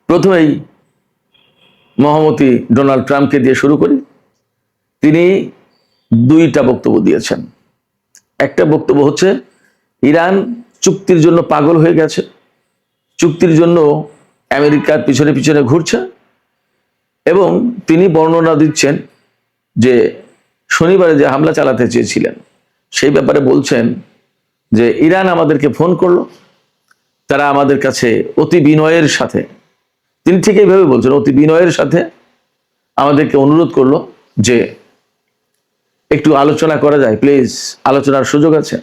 প্রথমেই মহামতি ডোনাল্ড ট্রাম্পকে দিয়ে শুরু করি। তিনি দুইটা বক্তব্য দিয়েছেন। একটা বক্তব্য হচ্ছে ইরান চুক্তির জন্য পাগল হয়ে গেছে, চুক্তির জন্য আমেরিকার পিছনে পিছনে ঘুরছে, এবং তিনি বর্ণনা দিচ্ছেন যে শনিবারে যে হামলা চালাতে চেয়েছিলেন সেই ব্যাপারে বলছেন যে ইরান আমাদেরকে ফোন করলো, তারা আমাদের কাছে অতি বিনয়ের সাথে, তিনি ঠিক এইভাবে বলছেন, অতি বিনয়ের সাথে আমাদেরকে অনুরোধ করলো যে একটু আলোচনা করা যায়, প্লিজ আলোচনার সুযোগ আছে,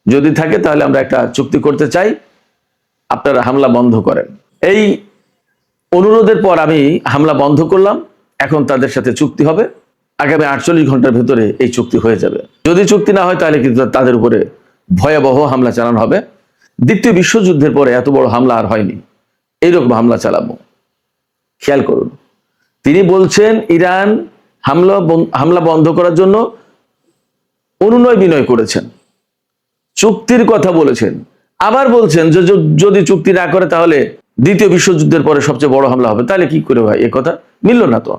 যদি থাকে তাহলে আমরা একটা চুক্তি করতে চাই, আপনারা হামলা বন্ধ করেন। এই অনুরোধের পর আমি হামলা বন্ধ করলাম, এখন তাদের সাথে চুক্তি হবে, আগামী 48 ঘন্টার ভেতরে এই চুক্তি হয়ে যাবে। যদি চুক্তি না হয় তাহলে কিন্তু তাদের উপরে ভয়াবহ হামলা চালানো হবে। দ্বিতীয় বিশ্বযুদ্ধের পরে এত বড় হামলা আর হয়নি, এইরকম হামলা চালাবো। খেয়াল করুন, তিনি বলছেন ইরান হামলা বন্ধ করার জন্য অনুনয় বিনয় করেছেন, চুক্তির কথা বলেছেন, আবার বলছেন যে যদি চুক্তি না করে তাহলে দ্বিতীয় বিশ্বযুদ্ধের পরে সবচেয়ে বড় হামলা হবে। তাহলে কি করে ভাই, এ কথা মিলল না তো।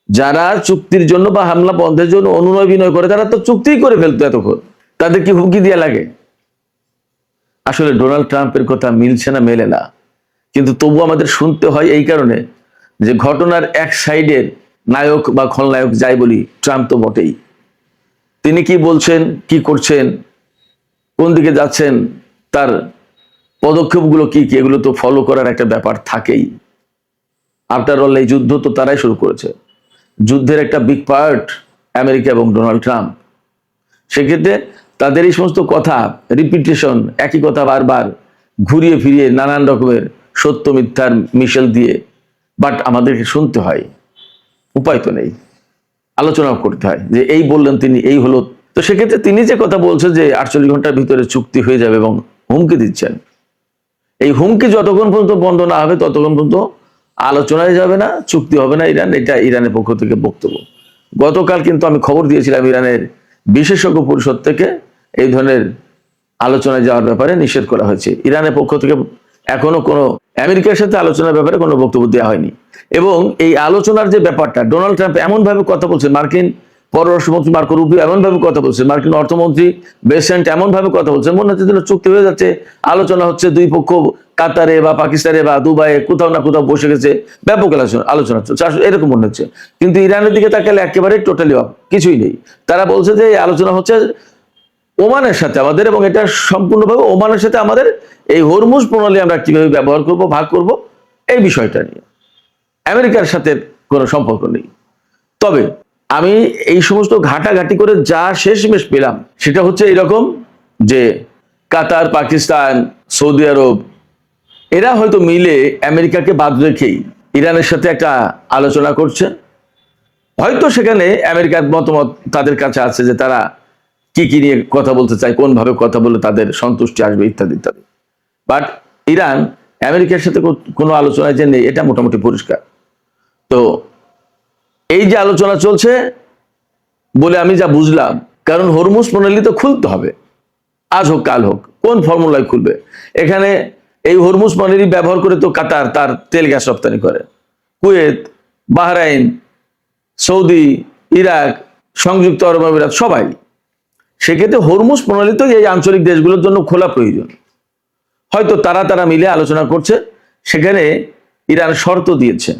যারা চুক্তির জন্য বা হামলা বন্ধের জন্য অনুনয় বিনয় করে তারা তো চুক্তিই করে ফেলতো এতক্ষণ, তাদের কি হুমকি দেওয়া লাগে? আসলে ডোনাল্ড ট্রাম্পের কথা মিলছে না, মেলে না, কিন্তু তবু আমাদের শুনতে হয় এই কারণে যে ঘটনার এক সাইডের নায়ক বা খলনায়ক যাই বলি, ট্রাম্প তো বটেই। তিনি কি বলছেন, কি করছেন, কোন দিকে যাচ্ছেন, তার পদক্ষেপগুলো কি কি, এগুলো তো ফলো করার একটা ব্যাপার থাকেই। আফটার অল এই যুদ্ধ তো তারাই শুরু করেছে, যুদ্ধের একটা বিগ পার্ট আমেরিকা এবং ডোনাল্ড ট্রাম্প। সেক্ষেত্রে তাদের এই সমস্ত কথা, রিপিটেশন, একই কথা বারবার ঘুরিয়ে ফিরিয়ে নানান রকমের সত্য মিথ্যার মিশেল দিয়ে বাট আমাদেরকে শুনতে হয়, উপায় তো নেই, আলোচনাও করতে হয় যে এই বললেন তিনি, এই হলো। তো সেক্ষেত্রে তিনি যে কথা বলছেন যে 48 ঘন্টার ভিতরে চুক্তি হয়ে যাবে এবং হুমকি দিচ্ছেন, এই হুমকি যতক্ষণ পর্যন্ত বন্ধ না হবে ততক্ষণ পর্যন্ত আলোচনায় যাবে না, চুক্তি হবে না। এটা ইরানের পক্ষ থেকে বক্তব্য। গতকাল কিন্তু আমি খবর দিয়েছিলাম ইরানের বিশেষজ্ঞ পরিষদ থেকে এই ধরনের আলোচনায় যাওয়ার ব্যাপারে নিষেধ করা হয়েছে। ইরানের পক্ষ থেকে এখনো কোনো আমেরিকার সাথে আলোচনার ব্যাপারে কোনো বক্তব্য দেওয়া হয়নি। এবং এই আলোচনার যে ব্যাপারটা, ডোনাল্ড ট্রাম্প এমনভাবে কথা বলছেন, মার্কিন পররাষ্ট্রমন্ত্রী মার্কো রুবিও এমনভাবে কথা বলছেন, মার্কিন অর্থমন্ত্রী বেসেন্ট এমনভাবে কথা বলছেন, মনে হচ্ছে যেন চুক্তি হয়ে যাচ্ছে, আলোচনা হচ্ছে, দুই পক্ষ কাতারে বা পাকিস্তানে বা দুবাইয়ে কোথাও না কোথাও বসে গেছে, ব্যাপক আলোচনা চলছে, এরকম মনে হচ্ছে। কিন্তু ইরানের দিকে তাকালে একেবারে টোটালি অফ, কিছুই নেই। তারা বলছে যে এই আলোচনা হচ্ছে ওমানের সাথে আমাদের, এবং এটা সম্পূর্ণভাবে ওমানের সাথে আমাদের এই হরমুজ প্রণালী আমরা কিভাবে ব্যবহার করব, ভাগ করব, এই বিষয়টা নিয়ে আমেরিকার সাথে কোনো সম্পর্ক নেই। তবে আমি এই সমস্ত ঘাটাঘাটি করে যা শেষমেশ পেলাম সেটা হচ্ছে এরকম যে কাতার, পাকিস্তান, সৌদি আরব এরা হয়তো মিলে আমেরিকাকে বাদ রেখেই ইরানের সাথে একটা আলোচনা করছে। হয়তো সেখানে আমেরিকার মতামত তাদের কাছে আছে যে তারা কি কি নিয়ে কথা বলতে চায়, কোন ভাবে কথা বলে তাদের সন্তুষ্টি আসবে, ইত্যাদি ইত্যাদি। বাট ইরান আমেরিকার সাথে কোনো আলোচনায় যে নেই, এটা মোটামুটি পরিষ্কার। তো এই যে আলোচনা চলছে বলে আমি যা বুঝলাম, কারণ হরমুজ প্রণালী তো খুলতে হবে, আজ হোক কাল হোক, কোন ফর্মুলায় খুলবে? এখানে এই হরমুজ প্রণালী ব্যবহার করে তো কাতার তার তেল গ্যাস রপ্তানি করে, কুয়েত, বাহরাইন, সৌদি, ইরাক, সংযুক্ত আরব আমিরাত, সবাই। সেক্ষেত্রে হরমুজ প্রণালী তো এই আঞ্চলিক দেশগুলোর জন্য খোলা প্রয়োজন। হয়তো তারা মিলে আলোচনা করছে, সেখানে ইরান শর্ত দিয়েছে।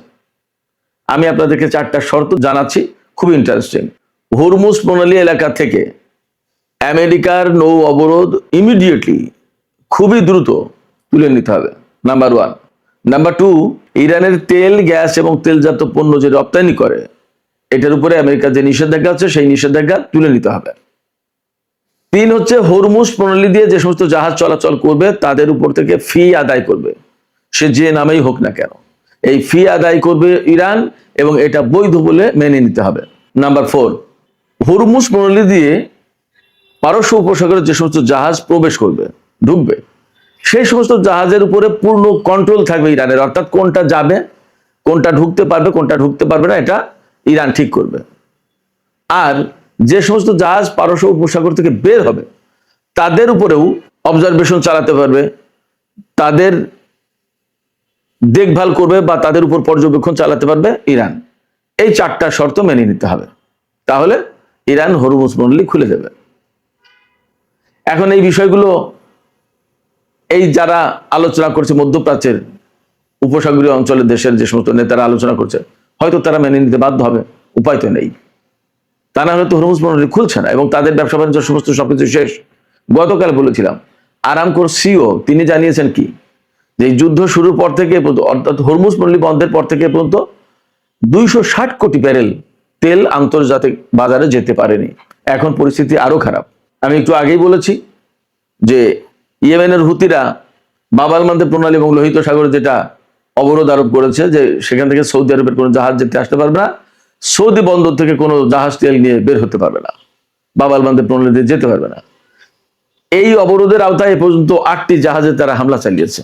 আমি আপনাদেরকে 4টা শর্ত জানাচ্ছি, খুব ইন্টারেস্টিং। হরমুজ প্রণালী এলাকা থেকে আমেরিকার নৌ অবরোধ ইমিডিয়েটলি, খুবই দ্রুত তুলে নিতে হবে, নাম্বার 1। নাম্বার 2, ইরানের তেল, গ্যাস এবং তেলজাত পণ্য যে রপ্তানি করে এটার উপরে আমেরিকার যে নিষেধাজ্ঞা আছে সেই নিষেধাজ্ঞা তুলে নিতে হবে। 3 হচ্ছে হরমুজ প্রণালী দিয়ে যে সমস্ত জাহাজ চলাচল করবে তাদের উপর থেকে ফি আদায় করবে, সে যে নামেই হোক না কেন, এই ফি আদায় করবে ইরান, এবং এটা বৈধ বলে মেনে নিতে হবে। নাম্বার 4, হরমুজ প্রণালী দিয়ে পারস্য উপসাগরে যে সমস্ত জাহাজ প্রবেশ করবে, ঢুকবে, সেই সমস্ত জাহাজের উপরে পূর্ণ কন্ট্রোল থাকবে ইরানের, অর্থাৎ কোনটা যাবে, কোনটা ঢুকতে পারবে, কোনটা ঢুকতে পারবে না, এটা ইরান ঠিক করবে। আর যে সমস্ত জাহাজ পারস্য উপসাগর থেকে বের হবে তাদের উপরেও অবজারভেশন চালাতে পারবে, তাদের দেখভাল করবে বা তাদের উপর পর্যবেক্ষণ চালাতে পারবে ইরান। এই 4টা শর্ত মেনে নিতে হবে, তাহলে ইরান হরমুজ প্রণালী খুলে দেবে। এখন এই বিষয়গুলো এই যারা আলোচনা করছে, মধ্যপ্রাচ্যের উপসাগরীয় অঞ্চলের দেশের যে সমস্ত নেতারা আলোচনা করছে, হয়তো তারা মেনে নিতে বাধ্য হবে, উপায় তো নেই। তা না হলে তো হরমুজ প্রণালী খুলছে না এবং তাদের ব্যবসা বাণিজ্য সমস্ত সবকিছু শেষ। গতকাল বলেছিলাম, আরামকোর সিও তিনি জানিয়েছেন কি, যে যুদ্ধ শুরুর পর থেকে অর্থাৎ হরমুজ প্রণালী বন্ধের পর থেকে পর্যন্ত 260 কোটি ব্যারেল তেল আন্তর্জাতিক বাজারে যেতে পারেনি। এখন পরিস্থিতি আরো খারাপ। আমি একটু আগেই বলেছি যে ইয়েমেনের হুতিরা বাব আল মানদেব প্রণালী এবং লোহিত সাগরে যেটা অবরোধ আরোপ করেছে, যে সেখান থেকে সৌদি আরবের কোনো জাহাজ যেতে আসতে পারবে না, সৌদি বন্দর থেকে কোনো জাহাজ তেল নিয়ে বের হতে পারবে না, বাব আল মানদেব প্রণালী দিয়ে যেতে পারবে না। এই অবরোধের আওতায় এ পর্যন্ত 8টি জাহাজে তারা হামলা চালিয়েছে,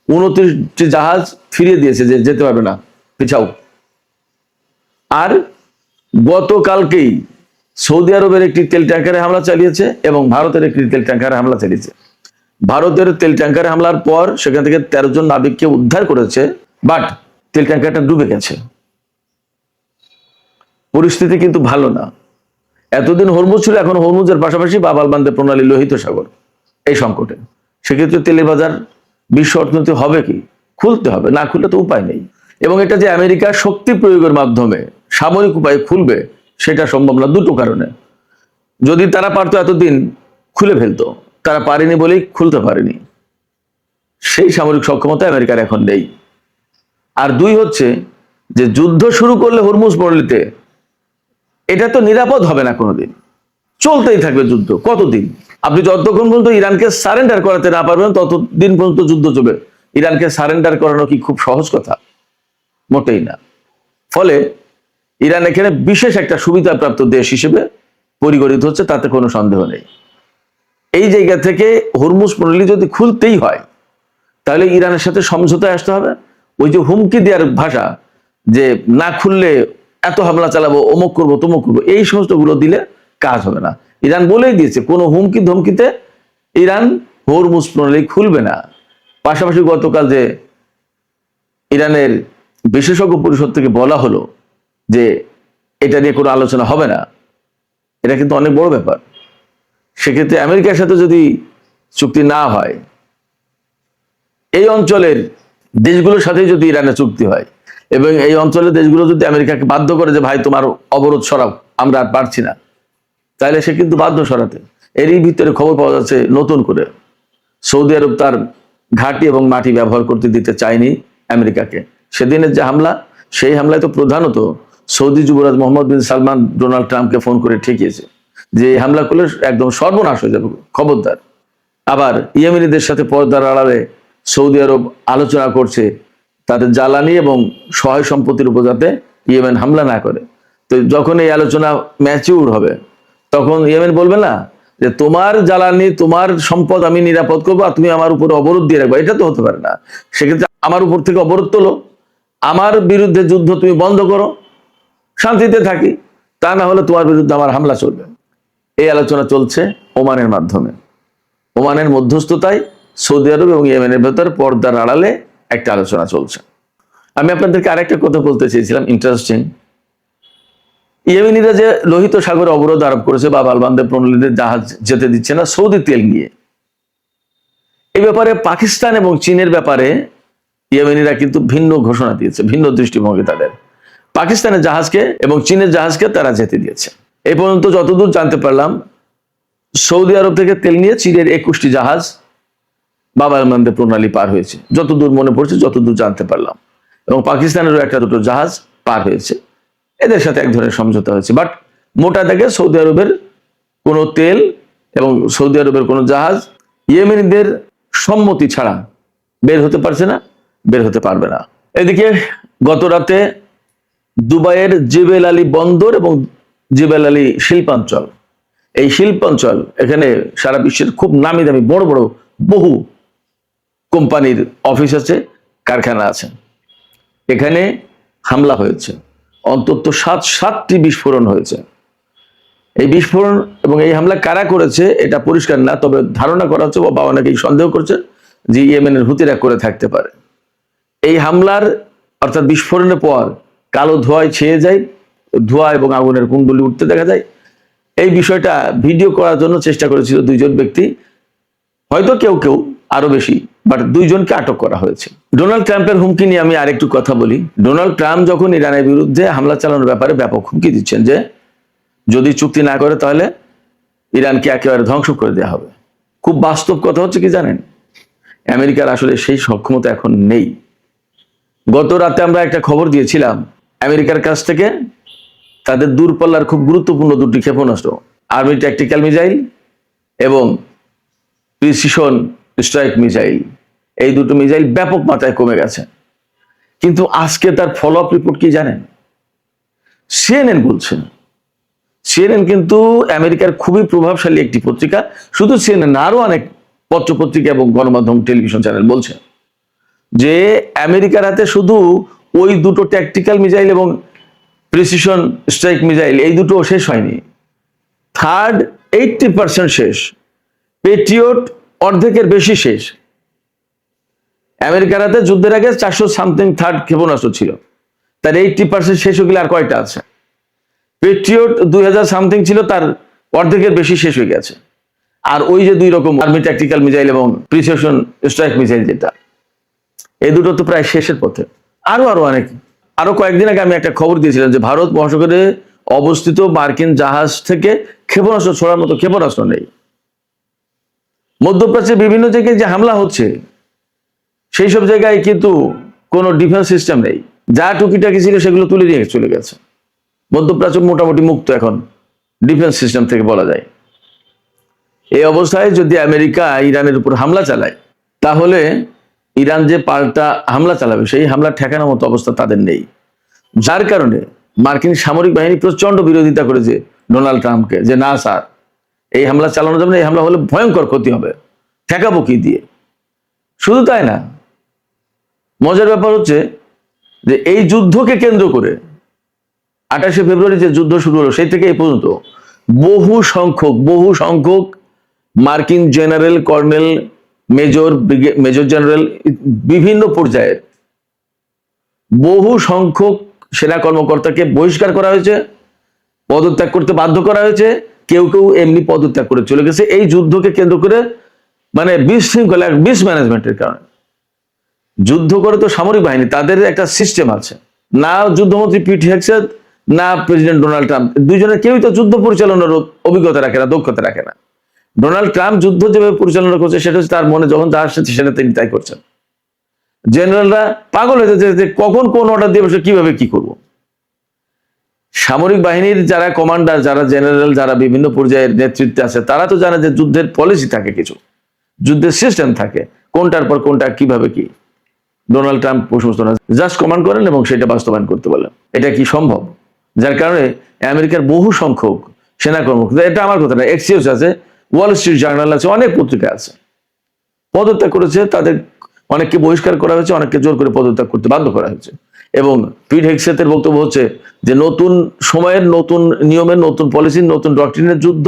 29টি জাহাজ ফিরিয়ে দিয়েছে যে যেতে পারবে না, পিছাও। আর গতকালকেই সৌদি আরবের একটি তেল ট্যাঙ্কারে হামলা চালিয়েছে এবং ভারতের একটি তেল ট্যাঙ্কারে হামলা চালিয়েছে। ভারতের তেল ট্যাঙ্কারে হামলার পর সেখান থেকে 13 জন নাবিককে উদ্ধার করেছে, বাট তেল ট্যাঙ্কারটা ডুবে গেছে। পরিস্থিতি কিন্তু ভালো না। এতদিন হরমুজ ছিল, এখন হরমুজের পাশাপাশি বাব আল মানদেব প্রণালী, লোহিত সাগর এই সংকটে। সেক্ষেত্রে তেলের বাজার বিশ্ব অর্থনীতি হবে কি? খুলতে হবে, না খুললে তো উপায় নেই। এবং এটা যে আমেরিকার শক্তি প্রয়োগের মাধ্যমে সামরিক উপায়ে খুলবে সেটা সম্ভব না, দুটো কারণে। যদি তারা পারতো এতদিন খুলে ফেলতো, তারা পারেনি বলেই খুলতে পারেনি। সেই সামরিক সক্ষমতা আমেরিকার এখন নেই। আর 2 হচ্ছে যে যুদ্ধ শুরু করলে হরমুজ প্রণালীতে এটা তো নিরাপদ হবে না, কোনোদিন চলতেই থাকবে যুদ্ধ। কতদিন? আপনি যতক্ষণ পর্যন্ত ইরানকে সারেন্ডার করাতে না পারবেন ততদিন পর্যন্ত যুদ্ধ চলবে। ইরানকে সারেন্ডার করানো কি খুব সহজ কথা? মোটেই না। ফলে ইরান এখানে বিশেষ একটা সুবিধাপ্রাপ্ত দেশ হিসেবে পরিগণিত হচ্ছে, তাতে কোনো সন্দেহ নেই। এই জায়গা থেকে হরমুজ প্রণালী যদি খুলতেই হয়, তাহলে ইরানের সাথে সমঝোতায় আসতে হবে। ওই যে হুমকি দেওয়ার ভাষা, যে না খুললে এত হামলা চালাবো, অমুক করবো, তমুক করবো, এই সমস্ত গুলো দিলে কাজ হবে না। ইরান বলেই দিয়েছে, কোনো হুমকি ধমকিতে ইরান হরমুজ প্রণালী খুলবে না। পাশাপাশি গতকাল যে ইরানের বিশেষজ্ঞ পরিষদ থেকে বলা হলো যে এটা নিয়ে কোনো আলোচনা হবে না, এটা কিন্তু অনেক বড় ব্যাপার। সেক্ষেত্রে আমেরিকার সাথে যদি চুক্তি না হয়, এই অঞ্চলের দেশগুলোর সাথে যদি ইরানের চুক্তি হয় এবং এই অঞ্চলের দেশগুলো যদি আমেরিকাকে বাধ্য করে যে ভাই তোমার অবরোধ সরাও, আমরা আর পারছি না, তাহলে সে কিন্তু বাধ্য সরাতে। এরই ভিতরে খবর পাওয়া যাচ্ছে নতুন করে সৌদি আরব তার ঘাঁটি এবং মাটি ব্যবহার করতে দিতে চায়নি আমেরিকাকে। সেদিনের যে হামলা, সেই হামলায় তো প্রধানত সৌদি যুবরাজ মোহাম্মদ বিন সালমান ডোনাল্ড ট্রাম্পকে ফোন করে ঠেকিয়েছে যে হামলা করলে একদম সর্বনাশ হয়ে যাবে, খবরদার। আবার ইয়েমেনিদের সাথে পর্দার আড়ালে সৌদি আরব আলোচনা করছে তাদের জ্বালানি এবং সহায় সম্পত্তির উপর যাতে ইয়েমেন হামলা না করে। তো যখন এই আলোচনা ম্যাচিউর হবে, তখন ইয়েমেন বলবে না যে তোমার জ্বালানি, তোমার সম্পদ আমি নিরাপদ করবো আর তুমি আমার উপরে অবরোধ দিয়ে রাখবো। এটা তো হতে পারে না। সেক্ষেত্রে আমার উপর থেকে অবরোধ তোলো, আমার বিরুদ্ধে যুদ্ধ তুমি বন্ধ করো, শান্তিতে থাকি। তা না হলে তোমার বিরুদ্ধে আমার হামলা চলবে। এই আলোচনা চলছে ওমানের মাধ্যমে। ওমানের মধ্যস্থতায় সৌদি আরব এবং ইয়েমেনের ভেতর পর্দার আড়ালে একটা আলোচনা চলছে। আমি আপনাদেরকে আরেকটা কথা বলতে চেয়েছিলাম, ইন্টারেস্টিং। ইয়েমেনিরা যে লোহিত সাগরে অবরোধ আরোপ করেছে, বাব আল মানদেব প্রণালীতে জাহাজ যেতে দিচ্ছে না সৌদি তেল নিয়ে, এই ব্যাপারে পাকিস্তান এবং চীনের ব্যাপারে ইয়েমেনিরা কিন্তু ভিন্ন ঘোষণা দিয়েছে, ভিন্ন দৃষ্টিভঙ্গি তাদের। পাকিস্তানের জাহাজকে এবং চীনের জাহাজকে তারা যেতে দিয়েছে। এই পর্যন্ত যতদূর জানতে পারলাম, সৌদি আরব থেকে তেল নিয়ে চীনের 21টি জাহাজ বাব আল মানদেব প্রণালী পার হয়েছে, যতদূর মনে পড়ছে, যতদূর জানতে পারলাম। এবং পাকিস্তানেরও 1-2 জাহাজ পার হয়েছে। এদের সাথে এক ধরনের সমঝোতা হয়েছে। বাট মোটা দাগে সৌদি আরবের কোনো তেল এবং সৌদি আরবের কোনো জাহাজ ইয়েমেনিদের সম্মতি ছাড়া বের হতে পারছে না, বের হতে পারবে না। এদিকে গত রাতে দুবাইয়ের জেবেল আলী বন্দর এবং জেবেল আলী শিল্পাঞ্চল, এই শিল্পাঞ্চল, এখানে সারা বিশ্বের খুব নামি দামি বড় বড় বহু কোম্পানির অফিস আছে, কারখানা আছে। এখানে হামলা হয়েছে, অন্তত 7টি বিস্ফোরণ হয়েছে। এই বিস্ফোরণ এবং এই হামলা কারা করেছে এটা পরিষ্কার না, তবে ধারণা করা হচ্ছে বা অনেকেই সন্দেহ করছে যে ইয়েমেনের হুতিরা করে থাকতে পারে। এই হামলার অর্থাৎ বিস্ফোরণের পর কালো ধোঁয়ায় ছেয়ে যায়, ধোঁয়া এবং আগুনের কুণ্ডলি উঠতে দেখা যায়। এই বিষয়টা ভিডিও করার জন্য চেষ্টা করেছিল দুইজন ব্যক্তি, হয়তো কেউ কেউ আরো বেশি, বাট দুইজনকে আটক করা হয়েছে। ডোনাল্ড ট্রাম্পের হুমকি নিয়ে আমি আরেকটু কথা বলি। ডোনাল্ড ট্রাম্প যখন ইরানের বিরুদ্ধে হামলা চালানোর ব্যাপারে ব্যাপক হুমকি দিচ্ছেন যে যদি চুক্তি না করে তাহলে ইরানকে একেবারে ধ্বংস করে দেওয়া হবে। খুব বাস্তব কথা হচ্ছে কি জানেন, আমেরিকার আসলে সেই সক্ষমতা এখন নেই। গত রাতে আমরা একটা খবর দিয়েছিলাম, আমেরিকার কাছ থেকে তাদের দূরপাল্লার খুব গুরুত্বপূর্ণ দুটি ক্ষেপণাস্ত্র, আর্মি ট্যাকটিক্যাল মিসাইল এবং প্রিসিশন স্ট্রাইক মিসাইল, এই দুটো মিসাইল ব্যাপক মাত্রায় কমে গেছে। কিন্তু আজকে তার ফলো আপ রিপোর্ট কি জানেন? সিএনএন বলছে, সিএনএন কিন্তু আমেরিকার খুবই প্রভাবশালী একটি পত্রিকা, শুধু সিএনএন না, আরো অনেক পত্রপত্রিকা এবং গণমাধ্যম টেলিভিশন চ্যানেল বলছে যে আমেরিকার হাতে শুধু ওই দুটো ট্যাকটিক্যাল মিসাইল এবং প্রিসিশন স্ট্রাইক মিসাইল, এই দুটো শেষ হয়নি, থার্ড 80% শেষ, পেট্রিয়ট অর্ধেকের বেশি শেষ। আমেরিকার হাতে যুদ্ধের আগে 400 সামথিং থার্ড ক্ষেপণাস্ত্র ছিল, তার 80% শেষ হয়ে গেলে আর কয়টা আছে? পেট্রিয়ট 2000 সামথিং ছিল, তার অর্ধেকের বেশি শেষ হয়ে গেছে। আর ওই যে দুই রকম আর্মি ট্যাকটিক্যাল মিসাইল এবং প্রিসিশন স্ট্রাইক মিসাইল, যেটা এই দুটো তো প্রায় শেষের পথে। আরো অনেক, আরো কয়েকদিন আগে আমি একটা খবর দিয়েছিলাম যে ভারত মহাসাগরে অবস্থিত মার্কিন জাহাজ থেকে ক্ষেপণাস্ত্র ছোড়ার মতো ক্ষেপণাস্ত্র নেই। মধ্যপ্রাচ্যের বিভিন্ন জায়গায় যে হামলা হচ্ছে সেই সব জায়গায় কিন্তু কোনো ডিফেন্স সিস্টেম নেই, যা টুকিটাকি ছিল সেগুলো তুলে নিয়ে চলে গেছে। মধ্যপ্রাচ্য মোটামুটি মুক্ত এখন ডিফেন্স সিস্টেম থেকে বলা যায়। এই অবস্থায় যদি আমেরিকা ইরানের উপর হামলা চালায়, তাহলে ইরান যে পাল্টা হামলা চালাবে সেই হামলা ঠেকানোর মতো অবস্থা তাদের নেই। যার কারণে মার্কিন সামরিক বাহিনী প্রচন্ড বিরোধিতা করেছে ডোনাল্ড ট্রাম্পকে, যে না স্যার, এই হামলা চালানো যাবে না, এই হামলা হলে ভয়ঙ্কর ক্ষতি হবে, ঠেকাবো কি দিয়ে? শুধু তাই না, মজার ব্যাপার হচ্ছে যে এই যুদ্ধকে কেন্দ্র করে 28শে ফেব্রুয়ারি যে যুদ্ধ শুরু হলো সেই থেকে এই পর্যন্ত বহু সংখ্যক মার্কিন জেনারেল, কর্নেল, মেজর জেনারেল, বিভিন্ন পর্যায়ের বহু সংখ্যক সেনা কর্মকর্তাকে বহিষ্কার করা হয়েছে, পদত্যাগ করতে বাধ্য করা হয়েছে, কেউ কেউ এমনি পদত্যাগ করে চলে গেছে এই যুদ্ধকে কেন্দ্র করে, মানে বিশৃঙ্খলা, মিসম্যানেজমেন্টের কারণে। যুদ্ধ করে তো সামরিক বাহিনী, তাদের একটা সিস্টেম আছে। না যুদ্ধমন্ত্রী পিট হেগসেথ, না প্রেসিডেন্ট ডোনাল্ড ট্রাম্প, দুইজনের কেউই তো যুদ্ধ পরিচালনার অভিজ্ঞতা রাখে না, দক্ষতা রাখে না। ডোনাল্ড ট্রাম্প যুদ্ধ যেভাবে পরিচালনা করছে সেটা হচ্ছে তার মনে যখন যা আসছে সেটা তিনি তাই করছেন। জেনারেলরা পাগল হয়ে যাচ্ছে যে কখন কোন অর্ডার দিয়ে বসে কিভাবে কি করব। সামরিক বাহিনীর যারা কমান্ডার, যারা জেনারেল, যারা বিভিন্ন পর্যায়ের নেতৃত্বে আছে, তারা তো জানে যে যুদ্ধের পলিসি থাকে, কিছু যুদ্ধের সিস্টেম থাকে, কোনটার পর কোনটা কিভাবে কি। ডোনাল্ড ট্রাম্প সমস্ত না, জাস্ট কমান্ড করেন এবং সেটা বাস্তবায়ন করতে বলেন। এটা কি সম্ভব? যার কারণে আমেরিকার বহু সংখ্যক সেনা কর্মকর্তা, এটা আমার কথা না, এক্সিওস আছে, ওয়াল স্ট্রিট জার্নাল আছে, অনেক পত্রিকা আছে, পদত্যাগ করেছে। তাদের অনেককে বহিষ্কার করা হয়েছে, অনেককে জোর করে পদত্যাগ করতে বাধ্য করা হয়েছে। এবং পিট হেগসেথের বক্তব্য হচ্ছে যে নতুন সময়ের, নতুন নিয়মের, নতুন পলিসির, নতুন ডক্ট্রিনের যুদ্ধ,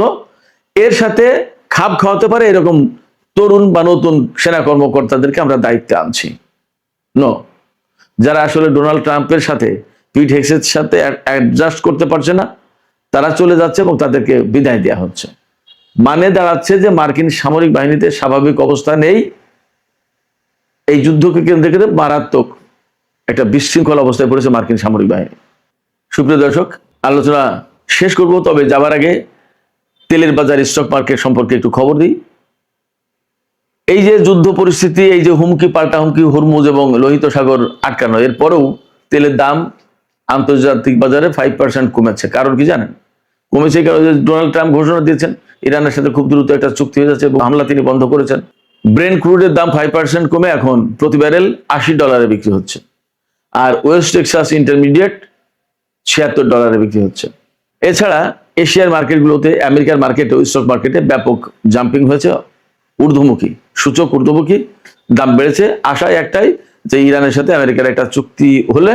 এর সাথে খাপ খাওয়াতে পারে এরকম তরুণ বা নতুন সেনা কর্মকর্তাদেরকে আমরা দায়িত্বে আনছি। যারা আসলে ডোনাল্ড ট্রাম্পের সাথে, পিট হেগসেথের সাথে অ্যাডজাস্ট করতে পারছে না, তারা চলে যাচ্ছে এবং তাদেরকে বিদায় দেওয়া হচ্ছে। মানে দাঁড়াচ্ছে যে মার্কিন সামরিক বাহিনীতে স্বাভাবিক অবস্থা নেই, এই যুদ্ধকে কেন্দ্র করে মারাত্মক একটা বিশৃঙ্খল অবস্থায় পড়েছে মার্কিন সামরিক বাহিনী। সুপ্রিয় দর্শক, আলোচনা শেষ করব, তবে যাবার আগে তেলের বাজার, স্টক মার্কেট সম্পর্কে একটু খবর দিই। এই যে যুদ্ধ পরিস্থিতি, এই যে হুমকি পাল্টা হুমকি, হরমুজ এবং লোহিত সাগর আটকানো, এরপরেও তেলের দাম আন্তর্জাতিক বাজারে 5% কমেছে। কারণ কি জানেন? কমেছে কারণ ডোনাল্ড ট্রাম্প ঘোষণা দিয়েছেন ইরানের সাথে খুব দ্রুত একটা চুক্তি হয়ে যাচ্ছে এবং হামলা তিনি বন্ধ করেছেন। ব্রেন্ট ক্রুডের দাম 5% কমে এখন প্রতি ব্যারেল $80 বিক্রি হচ্ছে। আর ওয়েস্ট টেক্সাস ইন্টারমিডিয়েট $76 বিক্রি হচ্ছে। এছাড়া এশিয়ার মার্কেটগুলোতে, আমেরিকার মার্কেটে, স্টক মার্কেটে ব্যাপক জাম্পিং হয়েছে, ঊর্ধ্বমুখী সূচক, ঊর্ধ্বমুখী দাম বেড়েছে। আশায় একটাই যে ইরানের সাথে আমেরিকার একটা চুক্তি হলে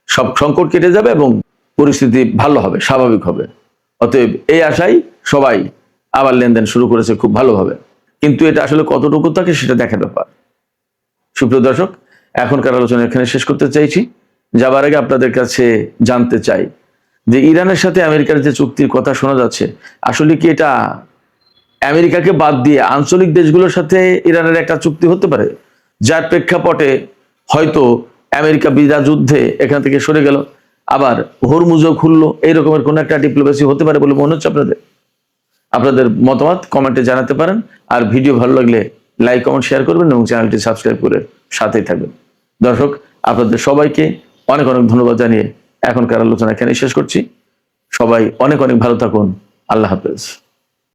সব সংকট কেটে যাবে এবং পরিস্থিতি ভালো হবে, স্বাভাবিক হবে। অতএব এই আশায় সবাই আবার লেনদেন শুরু করেছে খুব ভালোভাবে। কিন্তু এটা আসলে কতটুকু থাকে সেটা দেখার ব্যাপার। সুপ্রিয় দর্শক, এখনকার আলোচনা এখানে শেষ করতে চাইছি। যাবার আগে আপনাদের কাছে জানতে চাই যে ইরানের সাথে আমেরিকার যে চুক্তির কথা শোনা যাচ্ছে, আসলে কি এটা আমেরিকাকে বাদ দিয়ে আঞ্চলিক দেশগুলোর সাথে ইরানের একটা চুক্তি হতে পারে, যার প্রেক্ষাপটে হয়তো আমেরিকা বিনা যুদ্ধে এখান থেকে সরে গেল, আবার হরমুজও খুললো, এই রকমের কোন একটা ডিপ্লোমেসি হতে পারে বলে মনে হচ্ছে আপনাদের? আপনাদের মতামত কমেন্টে জানাতে পারেন। আর ভিডিও ভালো লাগলে লাইক, কমেন্ট, শেয়ার করবেন এবং চ্যানেলটি সাবস্ক্রাইব করে সাথেই থাকবেন। দর্শক, আপনাদের সবাইকে অনেক অনেক ধন্যবাদ জানিয়ে এখনকার আলোচনা এখানে শেষ করছি। সবাই অনেক অনেক ভালো থাকুন। আল্লাহ হাফেজ।